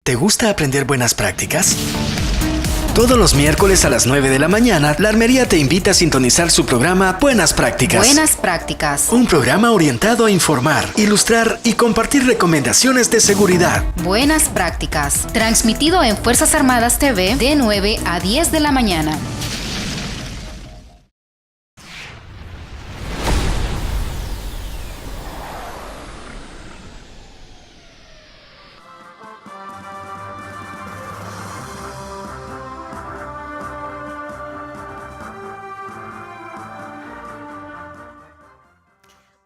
¿Te gusta aprender buenas prácticas? Todos los miércoles a las 9 de la mañana, la Armería te invita a sintonizar su programa Buenas Prácticas. Buenas Prácticas. Un programa orientado a informar, ilustrar y compartir recomendaciones de seguridad. Buenas Prácticas. Transmitido en Fuerzas Armadas TV de 9 a 10 de la mañana.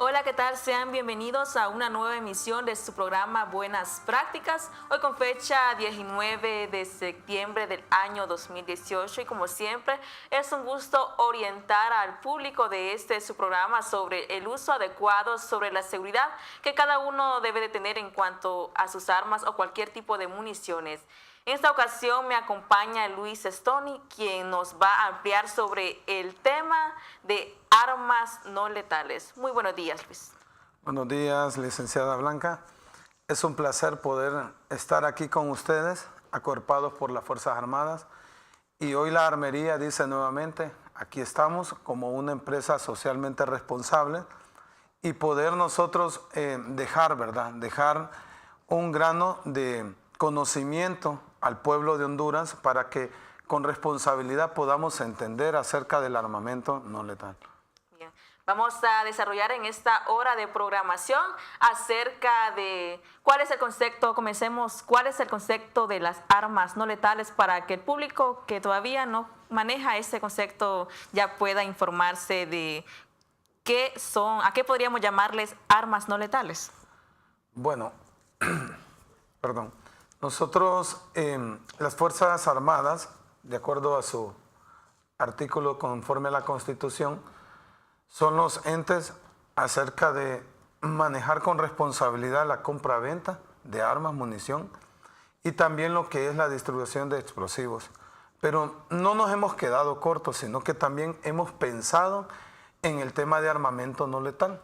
Hola, ¿qué tal? Sean bienvenidos a una nueva emisión de su programa Buenas Prácticas, hoy con fecha 19 de septiembre del año 2018 y como siempre es un gusto orientar al público de su programa sobre el uso adecuado, sobre la seguridad que cada uno debe de tener en cuanto a sus armas o cualquier tipo de municiones. En esta ocasión me acompaña Luis Stoni, quien nos va a ampliar sobre el tema de armas no letales. Muy buenos días, Luis. Buenos días, licenciada Blanca. Es un placer poder estar aquí con ustedes, acuerpados por las Fuerzas Armadas. Y hoy la Armería dice nuevamente, aquí estamos como una empresa socialmente responsable y poder nosotros dejar un grano de conocimiento al pueblo de Honduras para que con responsabilidad podamos entender acerca del armamento no letal. Bien. Vamos a desarrollar en esta hora de programación acerca de cuál es el concepto, comencemos, cuál es el concepto de las armas no letales para que el público que todavía no maneja ese concepto ya pueda informarse de qué son, a qué podríamos llamarles armas no letales. Bueno, perdón. Nosotros, las Fuerzas Armadas, de acuerdo a su artículo conforme a la Constitución, son los entes acerca de manejar con responsabilidad la compra-venta de armas, munición y también lo que es la distribución de explosivos. Pero no nos hemos quedado cortos, sino que también hemos pensado en el tema de armamento no letal.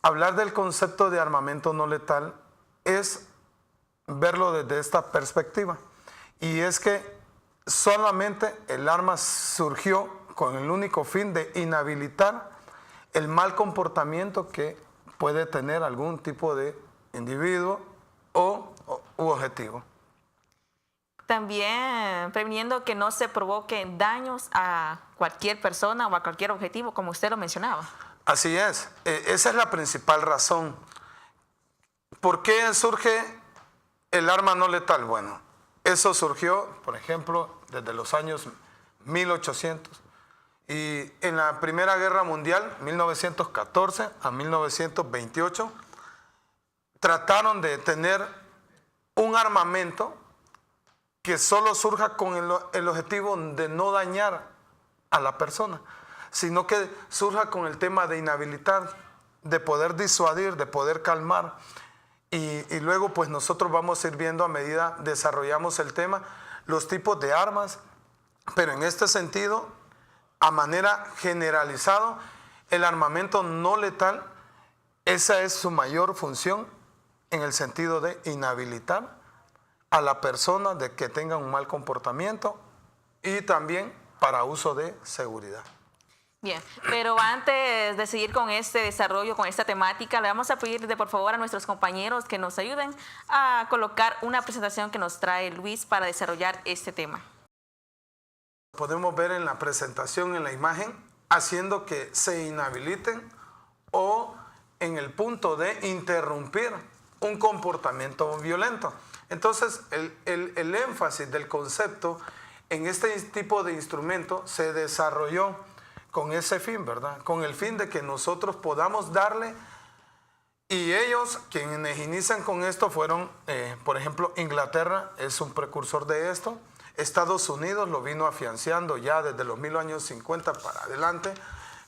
Hablar del concepto de armamento no letal es verlo desde esta perspectiva, y es que solamente el arma surgió con el único fin de inhabilitar el mal comportamiento que puede tener algún tipo de individuo u objetivo. También previniendo que no se provoquen daños a cualquier persona o a cualquier objetivo, como usted lo mencionaba. Así es, esa es la principal razón. ¿Por qué surge el arma no letal? Bueno, eso surgió, por ejemplo, desde los años 1800 y en la Primera Guerra Mundial, 1914 a 1928, trataron de tener un armamento que solo surja con el objetivo de no dañar a la persona, sino que surja con el tema de inhabilitar, de poder disuadir, de poder calmar. Y luego pues nosotros vamos a ir viendo a medida desarrollamos el tema, los tipos de armas, pero en este sentido, a manera generalizada, el armamento no letal, esa es su mayor función en el sentido de inhabilitar a la persona de que tenga un mal comportamiento y también para uso de seguridad. Bien, pero antes de seguir con este desarrollo, con esta temática, le vamos a pedir por favor a nuestros compañeros que nos ayuden a colocar una presentación que nos trae Luis para desarrollar este tema. Podemos ver en la presentación, en la imagen, haciendo que se inhabiliten o en el punto de interrumpir un comportamiento violento. Entonces, el énfasis del concepto en este tipo de instrumento se desarrolló con ese fin, ¿verdad? Con el fin de que nosotros podamos darle, y ellos quienes inician con esto fueron, por ejemplo, Inglaterra es un precursor de esto, Estados Unidos lo vino afianzando ya desde los 1850 para adelante,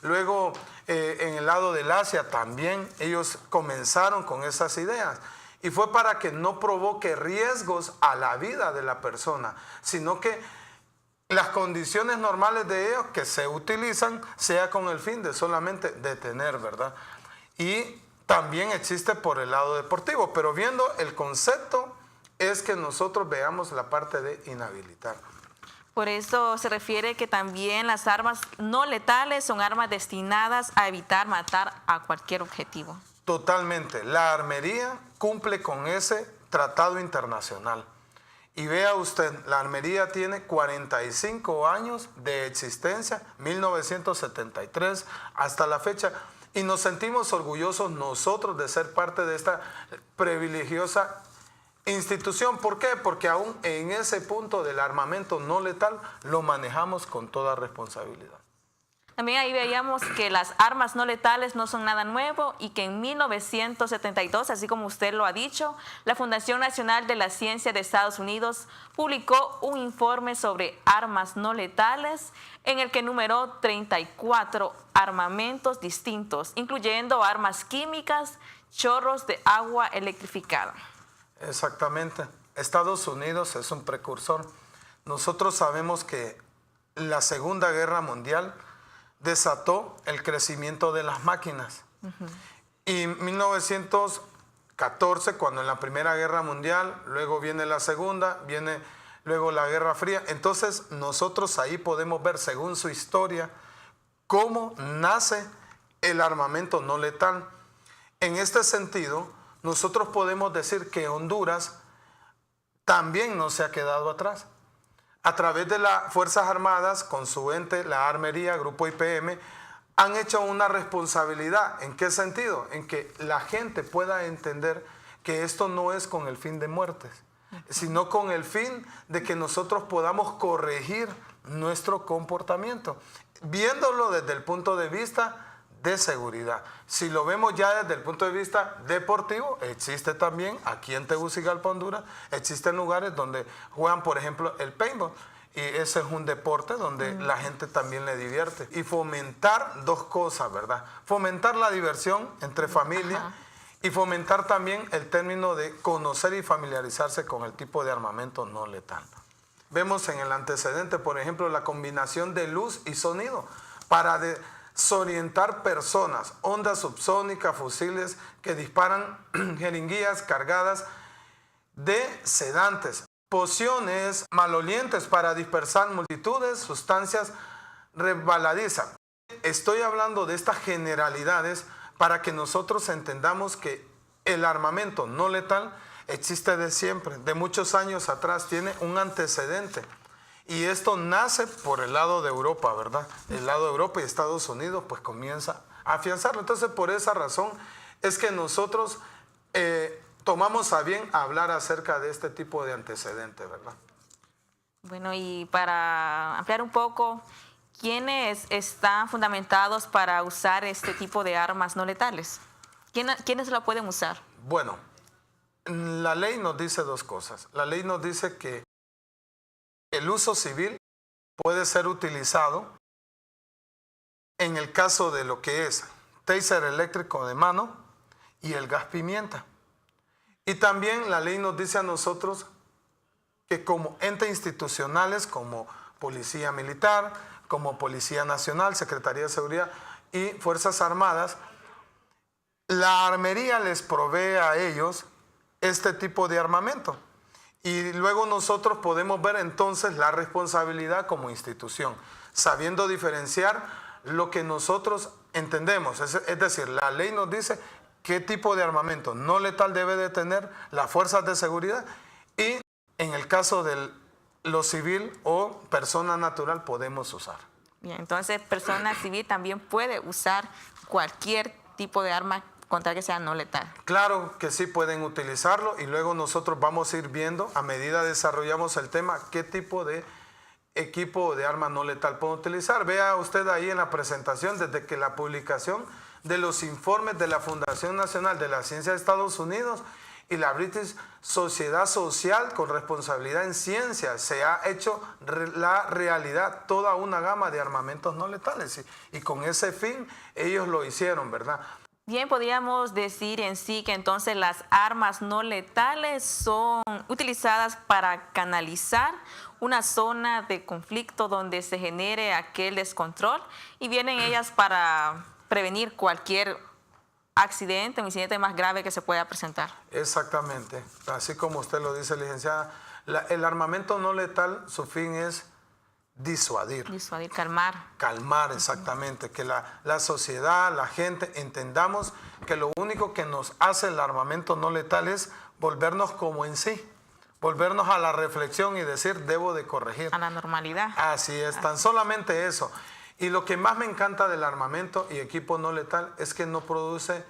luego en el lado del Asia también ellos comenzaron con esas ideas, y fue para que no provoque riesgos a la vida de la persona, sino que las condiciones normales de ellos que se utilizan sea con el fin de solamente detener, ¿verdad? Y también existe por el lado deportivo, pero viendo el concepto es que nosotros veamos la parte de inhabilitar. Por eso se refiere que también las armas no letales son armas destinadas a evitar matar a cualquier objetivo. Totalmente. La armería cumple con ese tratado internacional. Y vea usted, la armería tiene 45 años de existencia, 1973 hasta la fecha, y nos sentimos orgullosos nosotros de ser parte de esta privilegiosa institución. ¿Por qué? Porque aún en ese punto del armamento no letal lo manejamos con toda responsabilidad. También ahí veíamos que las armas no letales no son nada nuevo y que en 1972, así como usted lo ha dicho, la Fundación Nacional de la Ciencia de Estados Unidos publicó un informe sobre armas no letales en el que enumeró 34 armamentos distintos, incluyendo armas químicas, chorros de agua electrificada. Exactamente. Estados Unidos es un precursor. Nosotros sabemos que la Segunda Guerra Mundial desató el crecimiento de las máquinas. Y en 1914, cuando en la Primera Guerra Mundial, luego viene la Segunda, viene luego la Guerra Fría. Entonces nosotros ahí podemos ver, según su historia, cómo nace el armamento no letal. En este sentido, nosotros podemos decir que Honduras también no se ha quedado atrás. A través de las Fuerzas Armadas, con su ente, la Armería, Grupo IPM, han hecho una responsabilidad. ¿En qué sentido? En que la gente pueda entender que esto no es con el fin de muertes, sino con el fin de que nosotros podamos corregir nuestro comportamiento, viéndolo desde el punto de vista de seguridad. Si lo vemos ya desde el punto de vista deportivo, existe también aquí en Tegucigalpa, Honduras, existen lugares donde juegan, por ejemplo, el paintball, y ese es un deporte donde la gente también le divierte. Y fomentar dos cosas, ¿verdad? Fomentar la diversión entre familia y fomentar también el término de conocer y familiarizarse con el tipo de armamento no letal. Vemos en el antecedente, por ejemplo, la combinación de luz y sonido para desorientar personas, ondas subsónicas, fusiles que disparan jeringuillas cargadas de sedantes, pociones malolientes para dispersar multitudes, sustancias resbaladizas. Estoy hablando de estas generalidades para que nosotros entendamos que el armamento no letal existe de siempre, de muchos años atrás, tiene un antecedente. Y esto nace por el lado de Europa, ¿verdad? El lado de Europa y Estados Unidos pues comienza a afianzarlo. Entonces por esa razón es que nosotros tomamos a bien hablar acerca de este tipo de antecedentes, ¿verdad? Bueno, y para ampliar un poco, ¿quiénes están fundamentados para usar este tipo de armas no letales? ¿Quiénes lo pueden usar? Bueno, la ley nos dice dos cosas. La ley nos dice que el uso civil puede ser utilizado en el caso de lo que es taser eléctrico de mano y el gas pimienta. Y también la ley nos dice a nosotros que como entes institucionales, como Policía Militar, como Policía Nacional, Secretaría de Seguridad y Fuerzas Armadas, la armería les provee a ellos este tipo de armamento. Y luego nosotros podemos ver entonces la responsabilidad como institución, sabiendo diferenciar lo que nosotros entendemos. Es decir, la ley nos dice qué tipo de armamento no letal debe de tener las fuerzas de seguridad y en el caso de lo civil o persona natural podemos usar. Bien, entonces persona civil también puede usar cualquier tipo de arma contra que sea no letal. Claro que sí pueden utilizarlo y luego nosotros vamos a ir viendo a medida desarrollamos el tema qué tipo de equipo de arma no letal pueden utilizar. Vea usted ahí en la presentación desde que la publicación de los informes de la Fundación Nacional de la Ciencia de Estados Unidos y la British Sociedad Social con Responsabilidad en Ciencia se ha hecho la realidad toda una gama de armamentos no letales y con ese fin ellos lo hicieron, ¿verdad? Bien, podríamos decir en sí que entonces las armas no letales son utilizadas para canalizar una zona de conflicto donde se genere aquel descontrol y vienen ellas para prevenir cualquier accidente o incidente más grave que se pueda presentar. Exactamente. Así como usted lo dice, licenciada, el armamento no letal, su fin es disuadir. Disuadir, calmar. Calmar, exactamente. Que la sociedad, la gente, entendamos que lo único que nos hace el armamento no letal es volvernos como en sí. Volvernos a la reflexión y decir, debo de corregir. A la normalidad. Así es, tan solamente eso. Y lo que más me encanta del armamento y equipo no letal es que no produce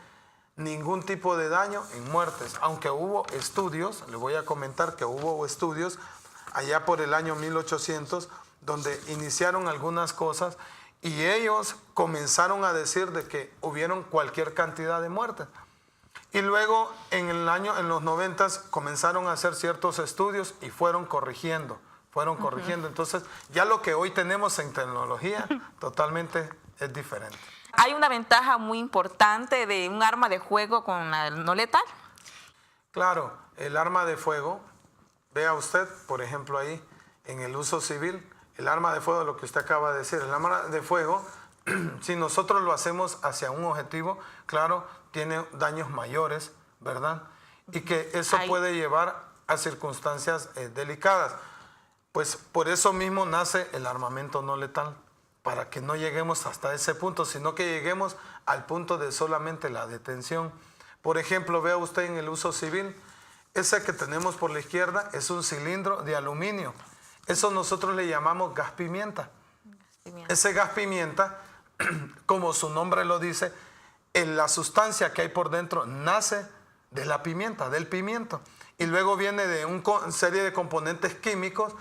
ningún tipo de daño en muertes. Aunque hubo estudios, le voy a comentar que hubo estudios allá por el año 1800, donde iniciaron algunas cosas y ellos comenzaron a decir de que hubieron cualquier cantidad de muertes. Y luego en los 90 comenzaron a hacer ciertos estudios y fueron corrigiendo. Entonces ya lo que hoy tenemos en tecnología totalmente es diferente. ¿Hay una ventaja muy importante de un arma de fuego con la no letal? Claro, el arma de fuego, vea usted, por ejemplo ahí, en el uso civil, el arma de fuego, lo que usted acaba de decir, el arma de fuego, si nosotros lo hacemos hacia un objetivo, claro, tiene daños mayores, ¿verdad? Y que eso puede llevar a circunstancias delicadas. Pues por eso mismo nace el armamento no letal, para que no lleguemos hasta ese punto, sino que lleguemos al punto de solamente la detención. Por ejemplo, vea usted en el uso civil, ese que tenemos por la izquierda es un cilindro de aluminio. Eso nosotros le llamamos gas pimienta. Ese gas pimienta, como su nombre lo dice, la sustancia que hay por dentro nace de la pimienta, del pimiento. Y luego viene de una serie de componentes químicos.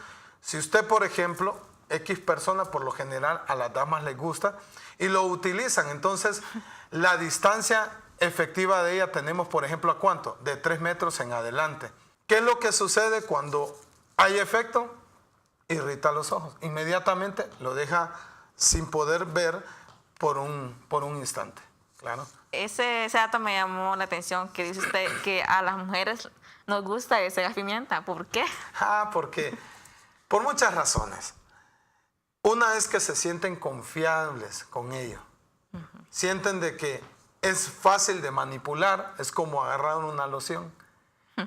Si usted, por ejemplo, X persona, por lo general a las damas les gusta, y lo utilizan, entonces la distancia efectiva de ella tenemos, por ejemplo, ¿a cuánto? De 3 metros en adelante. ¿Qué es lo que sucede cuando hay efecto? Irrita los ojos. Inmediatamente lo deja sin poder ver por un instante. Claro. Ese dato me llamó la atención, que dice usted que a las mujeres nos gusta ese gas pimienta. ¿Por qué? Porque por muchas razones. Una es que se sienten confiables con ello. Sienten de que es fácil de manipular, es como agarrar una loción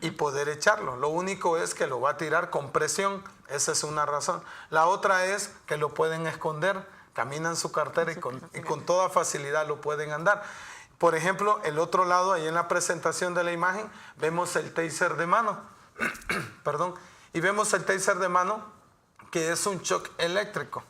y poder echarlo. Lo único es que lo va a tirar con presión, esa es una razón. La otra es que lo pueden esconder, caminan su cartera y con toda facilidad lo pueden andar. Por ejemplo, el otro lado, ahí en la presentación de la imagen, vemos el taser de mano. Perdón. Y vemos el taser de mano, que es un shock eléctrico.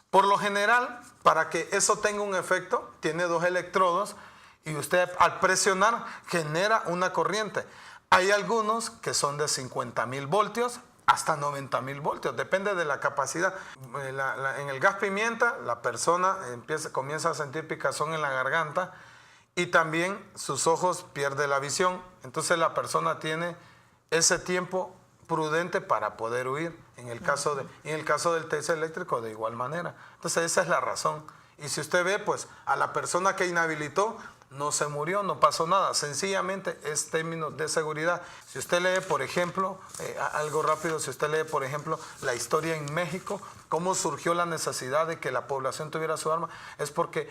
Por lo general, para que eso tenga un efecto, tiene 2 electrodos y usted al presionar genera una corriente. Hay algunos que son de 50.000 voltios hasta 90.000 voltios, depende de la capacidad. En el gas pimienta, la persona comienza a sentir picazón en la garganta y también sus ojos pierden la visión. Entonces la persona tiene ese tiempo prudente para poder huir. En el caso del taser eléctrico, de igual manera. Entonces esa es la razón. Y si usted ve, pues a la persona que inhabilitó no se murió, no pasó nada. Sencillamente es términos de seguridad. Si usted lee, por ejemplo, algo rápido, si usted lee, por ejemplo, la historia en México, cómo surgió la necesidad de que la población tuviera su arma, es porque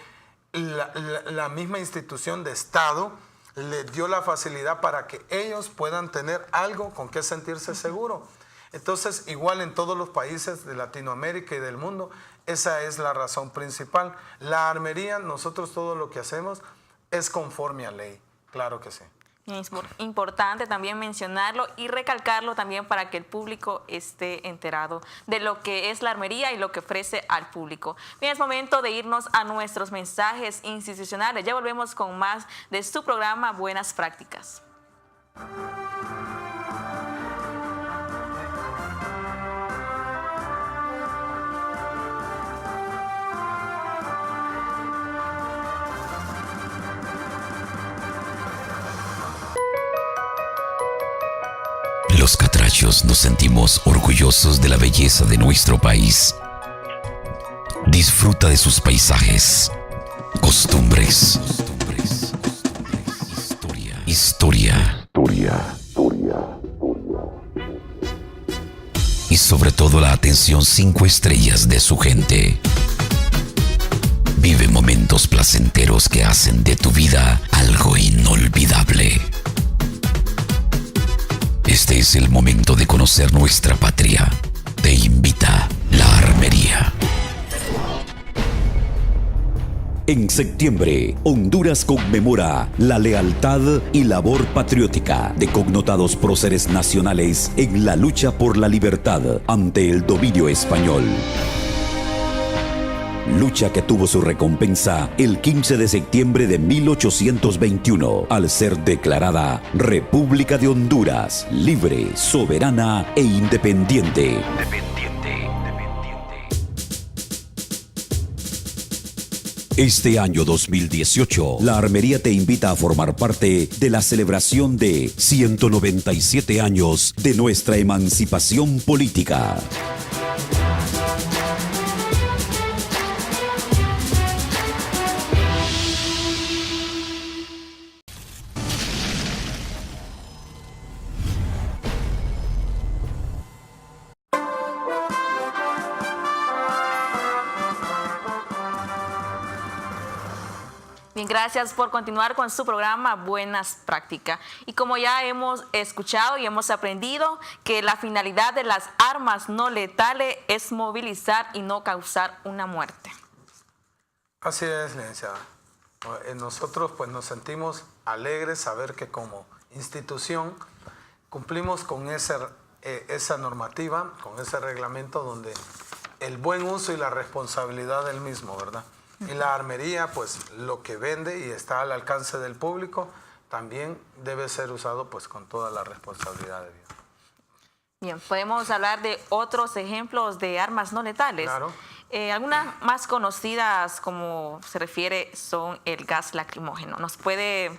la misma institución de Estado le dio la facilidad para que ellos puedan tener algo con que sentirse seguro. Entonces, igual en todos los países de Latinoamérica y del mundo, esa es la razón principal. La armería, nosotros todo lo que hacemos es conforme a ley, claro que sí. Es importante también mencionarlo y recalcarlo también para que el público esté enterado de lo que es la armería y lo que ofrece al público. Bien, es momento de irnos a nuestros mensajes institucionales. Ya volvemos con más de su programa Buenas Prácticas. Los catrachos nos sentimos orgullosos de la belleza de nuestro país. Disfruta de sus paisajes, costumbres, historia y sobre todo la atención 5 estrellas de su gente. Vive momentos placenteros que hacen de tu vida algo inolvidable. Este es el momento de conocer nuestra patria. Te invita La Armería. En septiembre, Honduras conmemora la lealtad y labor patriótica de connotados próceres nacionales en la lucha por la libertad ante el dominio español. Lucha que tuvo su recompensa el 15 de septiembre de 1821 al ser declarada República de Honduras, libre, soberana e independiente. Este año 2018, la Armería te invita a formar parte de la celebración de 197 años de nuestra emancipación política. Bien, gracias por continuar con su programa Buenas Prácticas. Y como ya hemos escuchado y hemos aprendido que la finalidad de las armas no letales es movilizar y no causar una muerte. Así es, licenciada. Nosotros pues nos sentimos alegres saber que como institución cumplimos con esa normativa, con ese reglamento donde el buen uso y la responsabilidad del mismo, ¿verdad? Y la armería, pues lo que vende y está al alcance del público, también debe ser usado pues con toda la responsabilidad de Dios. Bien, podemos hablar de otros ejemplos de armas no letales. Claro. Algunas más conocidas, como se refiere, son el gas lacrimógeno. ¿Nos puede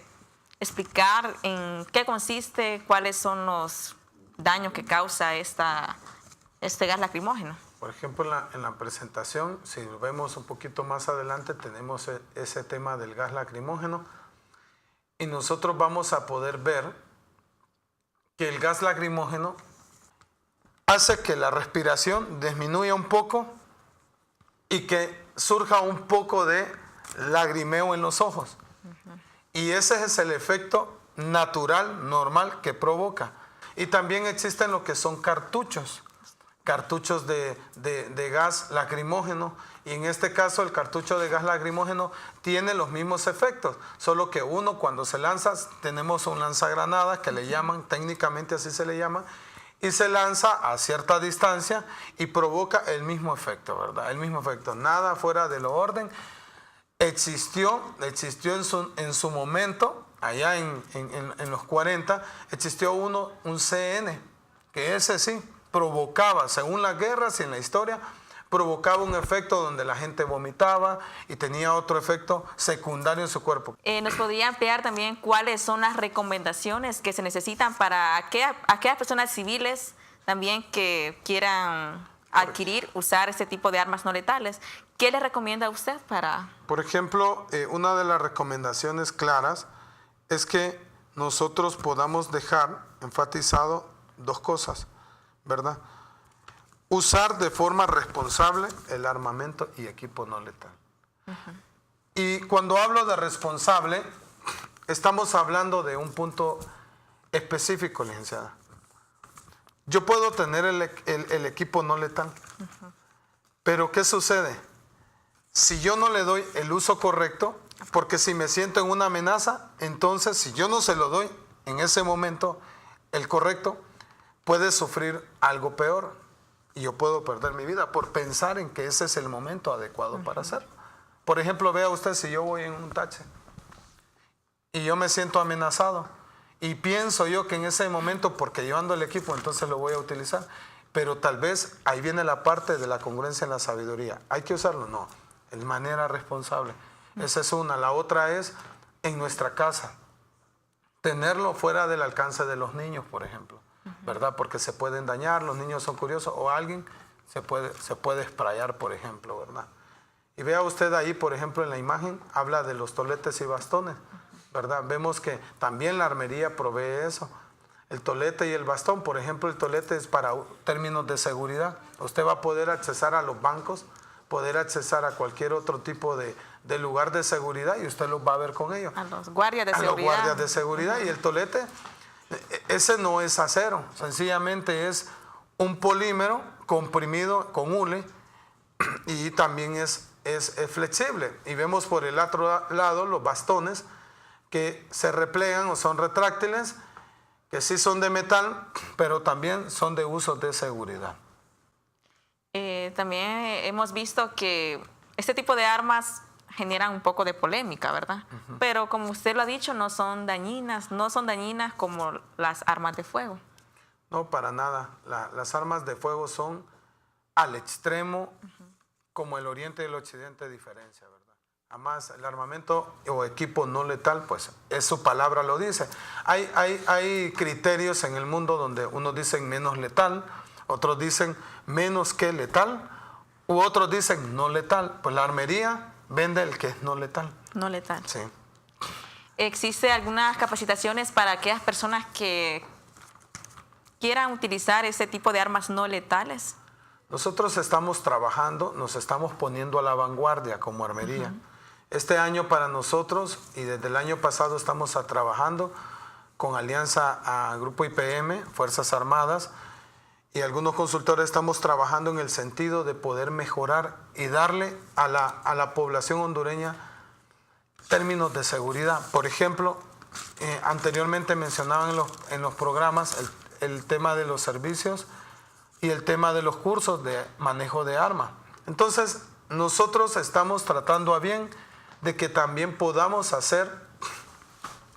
explicar en qué consiste, cuáles son los daños que causa este gas lacrimógeno? Por ejemplo, en la presentación, si vemos un poquito más adelante, tenemos ese tema del gas lacrimógeno y nosotros vamos a poder ver que el gas lacrimógeno hace que la respiración disminuya un poco y que surja un poco de lagrimeo en los ojos. Y ese es el efecto natural, normal que provoca. Y también existen lo que son cartuchos de gas lacrimógeno, y en este caso el cartucho de gas lacrimógeno tiene los mismos efectos, solo que uno cuando se lanza, tenemos un lanzagranadas que le llaman, técnicamente así se le llama, y se lanza a cierta distancia y provoca el mismo efecto, ¿verdad? El mismo efecto, nada fuera de lo orden. Existió en su momento, allá en los 40, existió un CN, que ese sí provocaba, según las guerras y en la historia, provocaba un efecto donde la gente vomitaba y tenía otro efecto secundario en su cuerpo. ¿Nos podría ampliar también cuáles son las recomendaciones que se necesitan para aquellas personas civiles también que quieran adquirir, usar este tipo de armas no letales? ¿Qué le recomienda a usted para...? Por ejemplo, una de las recomendaciones claras es que nosotros podamos dejar enfatizado dos cosas, ¿verdad? Usar de forma responsable el armamento y equipo no letal. Y cuando hablo de responsable, estamos hablando de un punto específico, licenciada. Yo puedo tener el equipo no letal, pero ¿qué sucede? Si yo no le doy el uso correcto, porque si me siento en una amenaza, entonces si yo no se lo doy en ese momento el correcto, puede sufrir algo peor y yo puedo perder mi vida por pensar en que ese es el momento adecuado para hacerlo. Por ejemplo, vea usted, si yo voy en un taxi y yo me siento amenazado y pienso yo que en ese momento, porque llevando el equipo, entonces lo voy a utilizar, pero tal vez ahí viene la parte de la congruencia en la sabiduría. ¿Hay que usarlo? No, de manera responsable. Esa es una. La otra es en nuestra casa, tenerlo fuera del alcance de los niños, por ejemplo, ¿verdad? Porque se pueden dañar, los niños son curiosos, o alguien se puede sprayar, por ejemplo, ¿verdad? Y vea usted ahí, por ejemplo, en la imagen, habla de los toletes y bastones, ¿verdad? Vemos que también la armería provee eso. El tolete y el bastón, por ejemplo, el tolete es para términos de seguridad. Usted va a poder accesar a los bancos, poder accesar a cualquier otro tipo de lugar de seguridad y usted los va a ver con ellos. A los guardias de A seguridad. los guardias de seguridad. Y el tolete, ese no es acero, sencillamente es un polímero comprimido con hule y también es flexible. Y vemos por el otro lado los bastones que se replegan o son retráctiles, que sí son de metal, pero también son de uso de seguridad. También hemos visto que este tipo de armas generan un poco de polémica, ¿verdad? Pero como usted lo ha dicho, no son dañinas como las armas de fuego. No, para nada. Las armas de fuego son al extremo como el oriente y el occidente diferencia, ¿verdad? Además, el armamento o equipo no letal, pues es su palabra lo dice. Hay criterios en el mundo donde unos dicen menos letal, otros dicen menos que letal, u otros dicen no letal. Pues la armería vende el que es no letal. No letal. Sí. ¿Existe algunas capacitaciones para aquellas personas que quieran utilizar ese tipo de armas no letales? Nosotros estamos trabajando, nos estamos poniendo a la vanguardia como armería. Este año para nosotros, y desde el año pasado estamos trabajando con alianza a Grupo IPM, Fuerzas Armadas, y algunos consultores estamos trabajando en el sentido de poder mejorar y darle a la población hondureña términos de seguridad. Por ejemplo, anteriormente mencionaban en los programas el tema de los servicios y el tema de los cursos de manejo de armas. Entonces, nosotros estamos tratando a bien de que también podamos hacer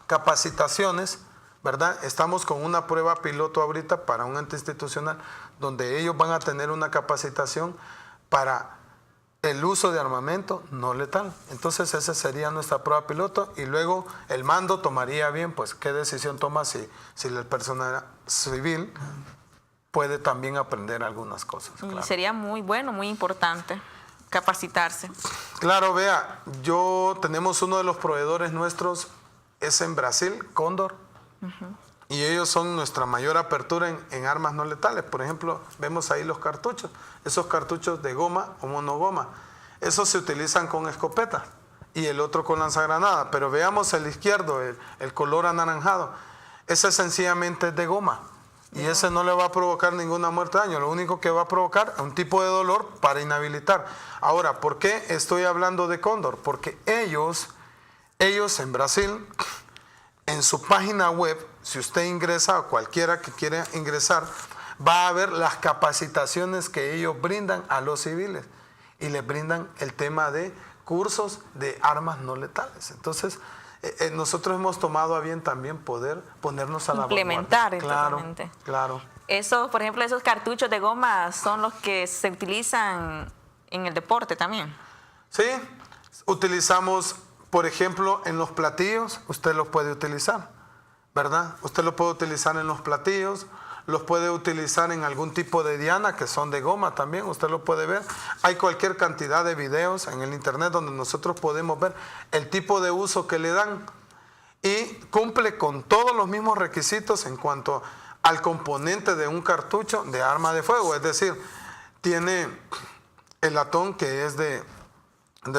capacitaciones, ¿verdad? Estamos con una prueba piloto ahorita para un ente institucional donde ellos van a tener una capacitación para el uso de armamento no letal. Entonces esa sería nuestra prueba piloto y luego el mando tomaría bien pues qué decisión toma si el personal civil puede también aprender algunas cosas. Claro. Y sería muy bueno, muy importante capacitarse. Claro, vea, tenemos uno de los proveedores nuestros, es en Brasil, Cóndor, y ellos son nuestra mayor apertura en armas no letales. Por ejemplo, vemos ahí los cartuchos, esos cartuchos de goma o monogoma, esos se utilizan con escopeta y el otro con lanzagranada, pero veamos el izquierdo, el color anaranjado, ese sencillamente es de goma. Y ese no le va a provocar ninguna muerte o daño, lo único que va a provocar es un tipo de dolor para inhabilitar. Ahora, ¿por qué estoy hablando de Cóndor? Porque ellos en Brasil, en su página web, si usted ingresa o cualquiera que quiera ingresar, va a ver las capacitaciones que ellos brindan a los civiles y les brindan el tema de cursos de armas no letales. Entonces, nosotros hemos tomado a bien también poder ponernos a la implementar. Claro, totalmente. claro. Eso, por ejemplo, esos cartuchos de goma son los que se utilizan en el deporte también. Sí, utilizamos, por ejemplo, en los platillos, usted los puede utilizar, ¿verdad? Usted lo puede utilizar en los platillos, los puede utilizar en algún tipo de diana que son de goma también, usted lo puede ver. Hay cualquier cantidad de videos en el internet donde nosotros podemos ver el tipo de uso que le dan y cumple con todos los mismos requisitos en cuanto al componente de un cartucho de arma de fuego, es decir, tiene el latón que es de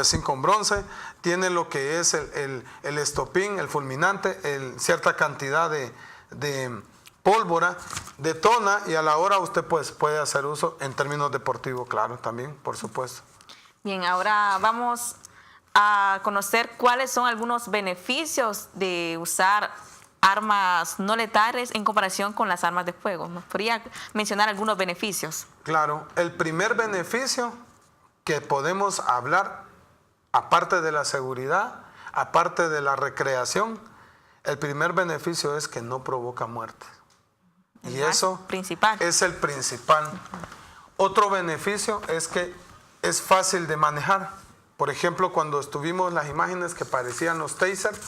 zinc con bronce, tiene lo que es el estopín, el fulminante, cierta cantidad de pólvora, detona y a la hora usted pues puede hacer uso en términos deportivos, claro, también, por supuesto. Bien, ahora vamos a conocer cuáles son algunos beneficios de usar armas no letales en comparación con las armas de fuego. ¿Nos podría mencionar algunos beneficios? Claro, el primer beneficio que podemos hablar, aparte de la seguridad, aparte de la recreación, el primer beneficio es que no provoca muerte. Y eso principal. Es el principal. Otro beneficio es que es fácil de manejar. Por ejemplo, cuando estuvimos las imágenes que parecían los tasers,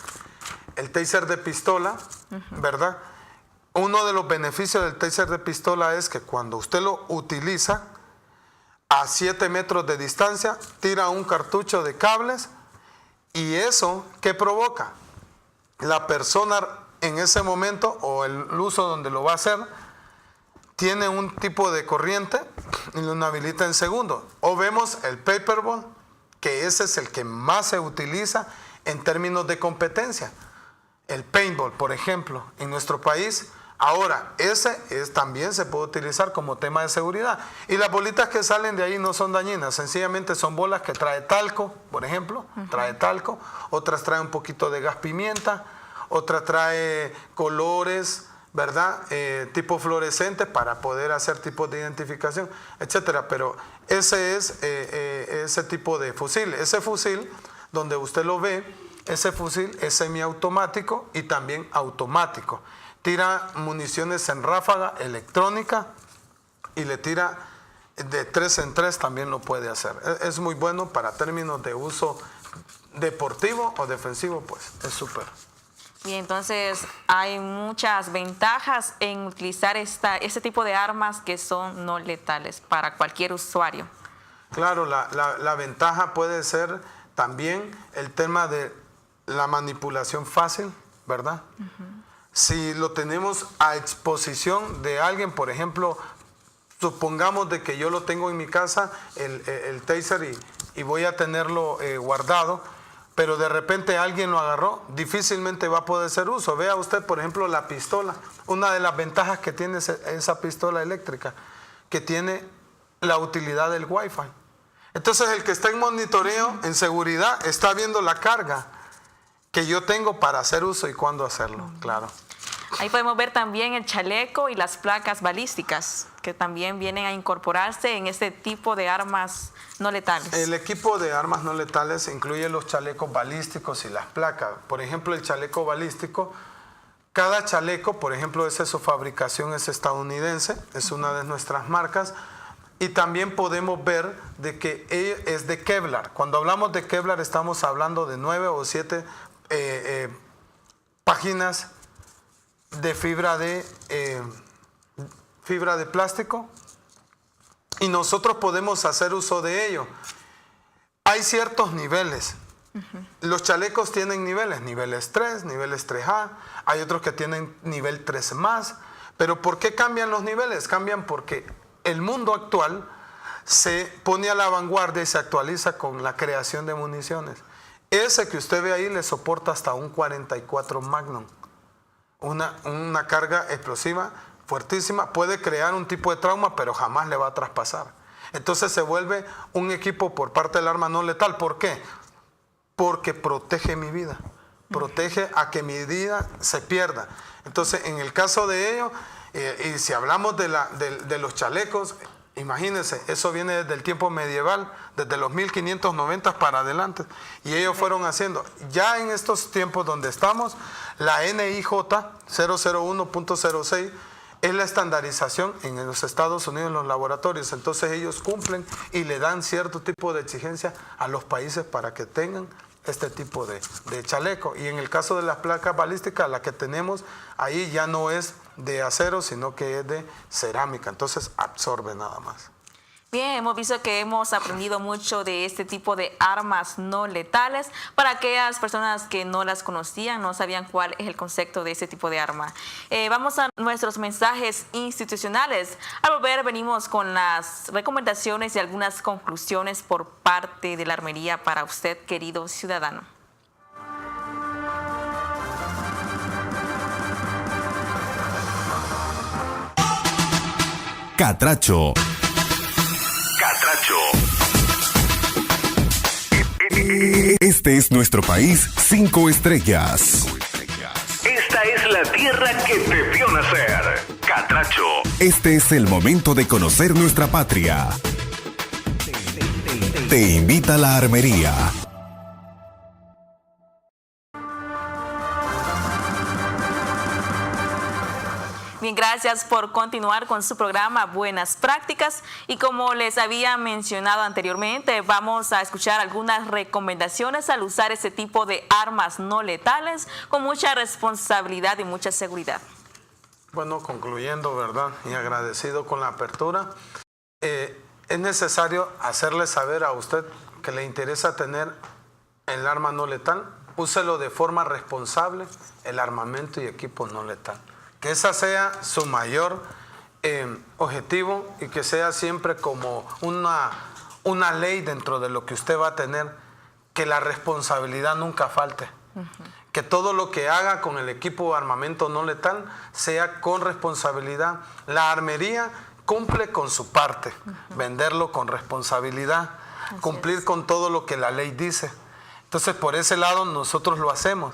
el taser de pistola, ¿verdad? Uno de los beneficios del taser de pistola es que cuando usted lo utiliza, a 7 metros de distancia, tira un cartucho de cables y eso, ¿qué provoca? La persona en ese momento o el uso donde lo va a hacer tiene un tipo de corriente y lo inhabilita en segundos. O vemos el paintball, que ese es el que más se utiliza en términos de competencia. El paintball, por ejemplo, en nuestro país. Ahora, también se puede utilizar como tema de seguridad. Y las bolitas que salen de ahí no son dañinas, sencillamente son bolas que trae talco, por ejemplo, trae talco, otras traen un poquito de gas pimienta, otras trae colores, ¿verdad? Tipo fluorescentes para poder hacer tipos de identificación, etcétera. Pero ese es ese tipo de fusil. Ese fusil, donde usted lo ve, ese fusil es semiautomático y también automático. Tira municiones en ráfaga electrónica y le tira de 3 en 3, también lo puede hacer. Es muy bueno para términos de uso deportivo o defensivo, pues es súper. Y entonces hay muchas ventajas en utilizar este tipo de armas que son no letales para cualquier usuario. Claro, la ventaja puede ser también el tema de la manipulación fácil, ¿verdad? Si lo tenemos a exposición de alguien, por ejemplo, supongamos de que yo lo tengo en mi casa, el taser, y voy a tenerlo guardado, pero de repente alguien lo agarró, difícilmente va a poder hacer uso. Vea usted, por ejemplo, la pistola. Una de las ventajas que tiene esa pistola eléctrica, que tiene la utilidad del Wi-Fi. Entonces el que está en monitoreo, en seguridad, está viendo la carga que yo tengo para hacer uso y cuándo hacerlo, claro. Ahí podemos ver también el chaleco y las placas balísticas, que también vienen a incorporarse en este tipo de armas no letales. El equipo de armas no letales incluye los chalecos balísticos y las placas. Por ejemplo, el chaleco balístico, cada chaleco, por ejemplo, su fabricación es estadounidense, es una de nuestras marcas. Y también podemos ver de que es de Kevlar. Cuando hablamos de Kevlar estamos hablando de 9 o 7 páginas de fibra de plástico, y nosotros podemos hacer uso de ello. Hay ciertos niveles. Los chalecos tienen niveles 3, niveles 3A, hay otros que tienen nivel 3 más. Pero ¿por qué cambian los niveles? Cambian porque el mundo actual se pone a la vanguardia y se actualiza con la creación de municiones. Ese que usted ve ahí le soporta hasta un 44 Magnum. Una carga explosiva fuertísima, puede crear un tipo de trauma, pero jamás le va a traspasar. Entonces se vuelve un equipo por parte del arma no letal. ¿Por qué? Porque protege mi vida, protege a que mi vida se pierda. Entonces, en el caso de ello, y si hablamos de los chalecos, imagínense, eso viene desde el tiempo medieval, desde los 1590 para adelante, y ellos fueron haciendo. Ya en estos tiempos donde estamos, la NIJ 001.06 es la estandarización en los Estados Unidos en los laboratorios. Entonces ellos cumplen y le dan cierto tipo de exigencia a los países para que tengan este tipo de chaleco. Y en el caso de las placas balísticas, la que tenemos ahí ya no es de acero, sino que es de cerámica, entonces absorbe nada más. Bien, hemos visto que hemos aprendido mucho de este tipo de armas no letales. Para aquellas personas que no las conocían, no sabían cuál es el concepto de este tipo de arma. Vamos a nuestros mensajes institucionales. Al volver venimos con las recomendaciones y algunas conclusiones por parte de la Armería para usted, querido ciudadano. Catracho. Este es nuestro país 5 estrellas. Esta es la tierra que te vio nacer. Catracho. Este es el momento de conocer nuestra patria. Te invita la Armería. Bien, gracias por continuar con su programa Buenas Prácticas, y como les había mencionado anteriormente, vamos a escuchar algunas recomendaciones al usar ese tipo de armas no letales con mucha responsabilidad y mucha seguridad. Bueno, concluyendo, ¿verdad? Y agradecido con la apertura, es necesario hacerle saber a usted que le interesa tener el arma no letal. Úselo de forma responsable, el armamento y equipo no letal. Que esa sea su mayor objetivo y que sea siempre como una ley dentro de lo que usted va a tener, que la responsabilidad nunca falte. Que todo lo que haga con el equipo de armamento no letal sea con responsabilidad. La armería cumple con su parte, venderlo con responsabilidad, cumplir con todo lo que la ley dice. Entonces, por ese lado nosotros lo hacemos.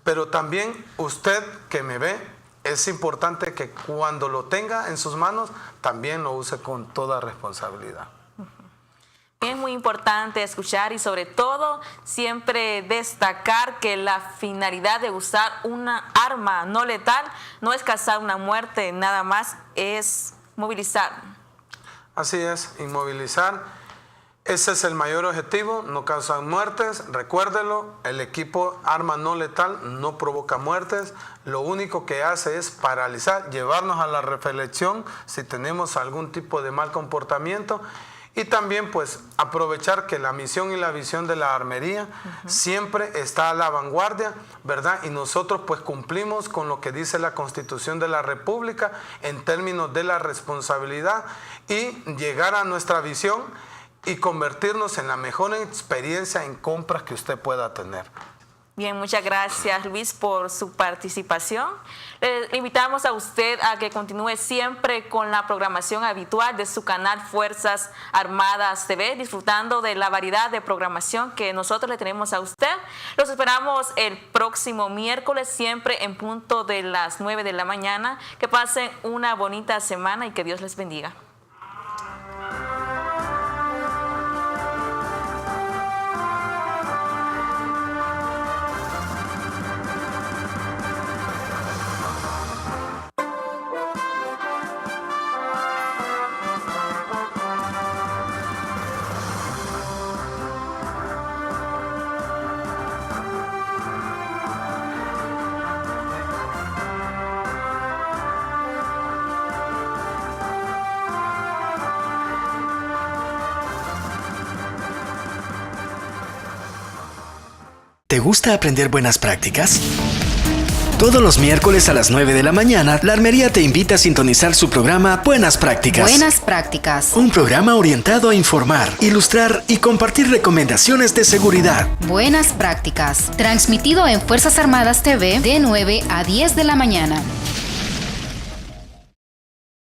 Pero también usted que me ve, es importante que cuando lo tenga en sus manos, también lo use con toda responsabilidad. Es muy importante escuchar y sobre todo siempre destacar que la finalidad de usar una arma no letal no es causar una muerte, nada más es movilizar. Así es, inmovilizar. Ese es el mayor objetivo, no causan muertes. Recuérdelo, el equipo arma no letal no provoca muertes. Lo único que hace es paralizar, llevarnos a la reflexión si tenemos algún tipo de mal comportamiento. Y también pues aprovechar que la misión y la visión de la armería siempre está a la vanguardia, ¿verdad? Y nosotros pues cumplimos con lo que dice la Constitución de la República en términos de la responsabilidad y llegar a nuestra visión y convertirnos en la mejor experiencia en compras que usted pueda tener. Bien, muchas gracias Luis por su participación. Le invitamos a usted a que continúe siempre con la programación habitual de su canal Fuerzas Armadas TV, disfrutando de la variedad de programación que nosotros le tenemos a usted. Los esperamos el próximo miércoles, siempre en punto de las 9 de la mañana. Que pasen una bonita semana y que Dios les bendiga. ¿Te gusta aprender buenas prácticas? Todos los miércoles a las 9 de la mañana, la Armería te invita a sintonizar su programa Buenas Prácticas. Buenas prácticas. Un programa orientado a informar, ilustrar y compartir recomendaciones de seguridad. Buenas prácticas. Transmitido en Fuerzas Armadas TV de 9 a 10 de la mañana.